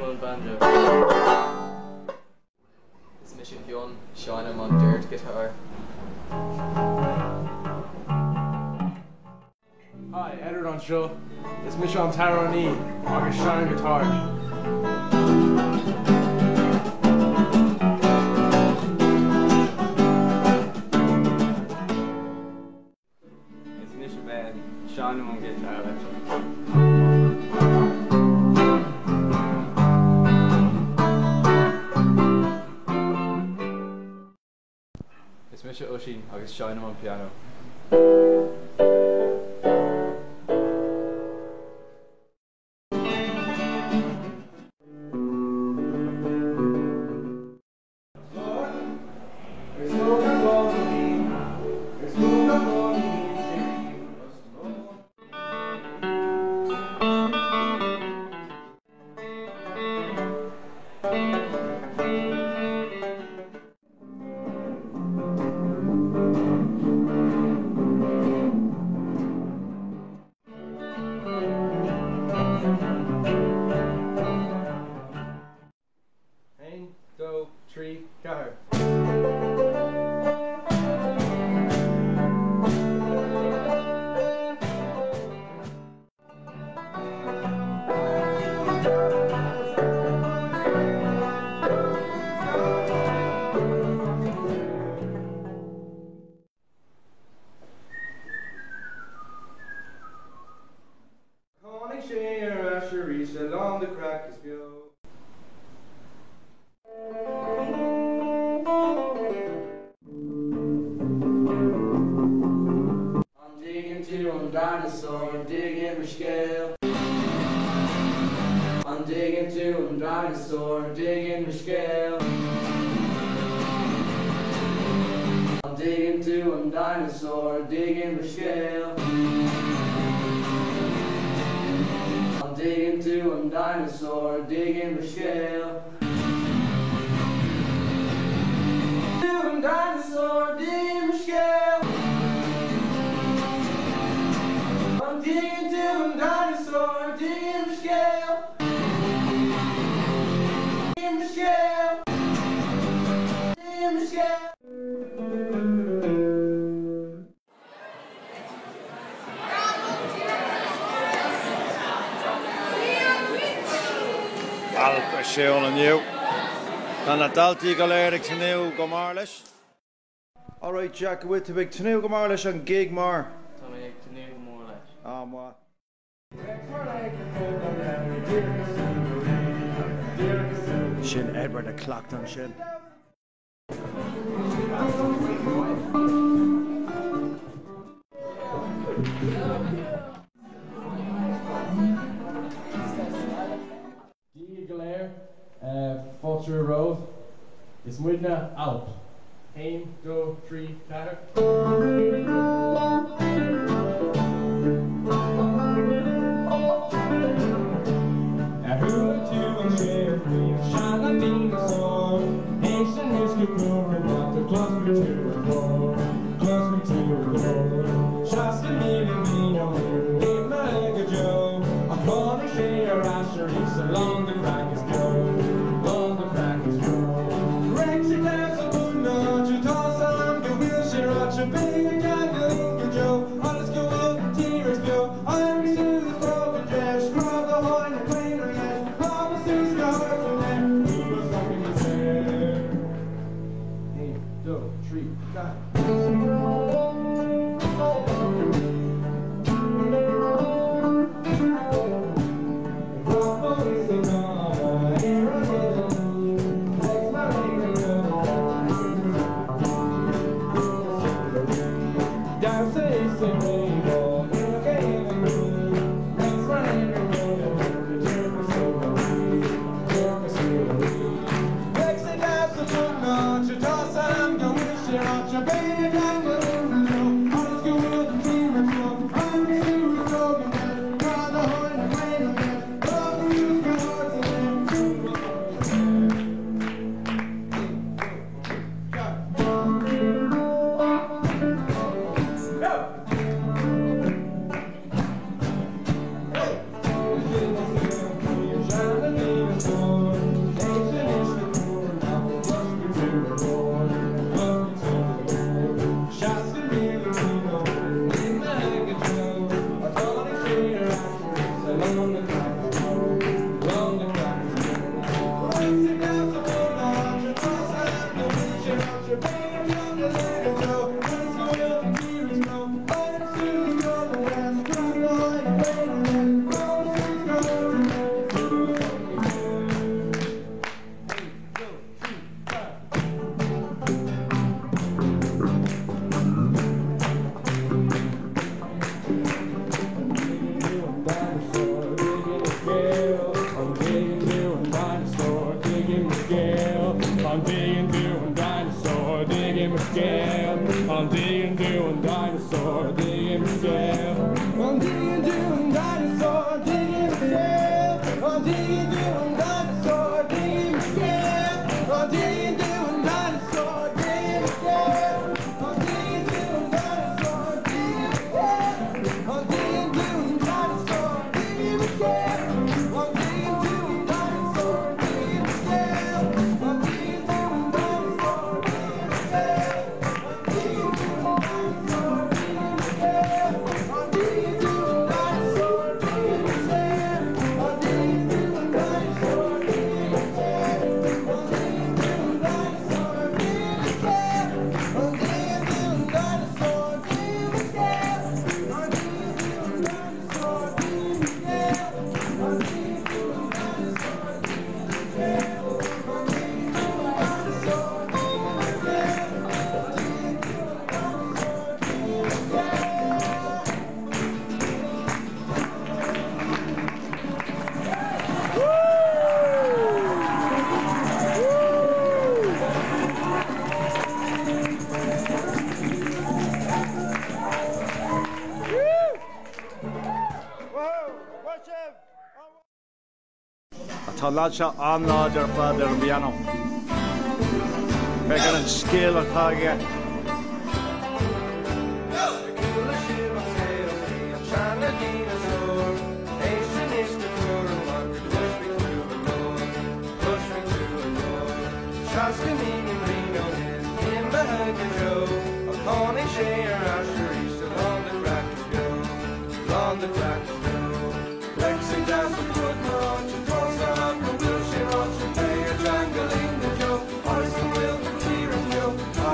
milliúin banjo. Is mission fion, seana man dirt guitar. Hi, Edward on show. Is mission taroni, agus seana guitar. Seana man guitar Is mise Oisín agus seana man piano. Along the crack is go. I'm digging to a dinosaur, digging my scale. I'm digging to a dinosaur, digging my scale. I'm digging to a dinosaur, digging my scale. Digging to a dinosaur, digging the scale. To a dinosaur, digging the scale. I'm digging to a dinosaur, digging the scale. Digging the scale. Digging the scale. Cheoil aniu. Tána daltaí go léir ag tniu go mar leis. All right, Jack, with the big tniu go mar leis an gig mar. Tá mé ag tniu mór leis. Má. Shin Edward a clocked on shin. Vulture Road. Is Midna Alp. 1, 2, 3, 4. Along the crack is go. I'm digging, doing dinosaur, digging the scale. I'm digging, doing dinosaur, digging the scale. I'm digging, doing dinosaur, digging the scale. I'm digging, doing dinosaur, digging the scale. I'm digging, doing dinosaur, digging the scale. I'm digging, doing dinosaur, digging the scale. I'm digging, doing dinosaur, digging the scale. I'm digging, doing dinosaur, digging the scale. Tá láid seo anláid ar fad ar an bhanna. Beag an scéal atá aige. Seasca mínim rino in Manach a tháinig sé arís along the chraic go, along the chraic go. Flexing down the footnote, you toss up the wheelchair on your play a jangling the joke. Horizon will the clear and go.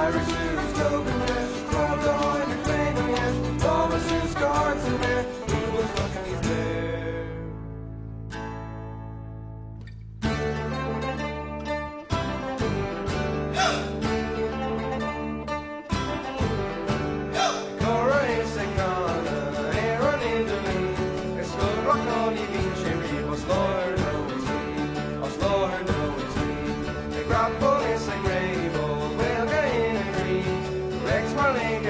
Irish is golden red, crowd the high and flaming edge. Thomas is guards in there, he was looking his there. Grapple is a grave, we'll get in a green. Rex Marlene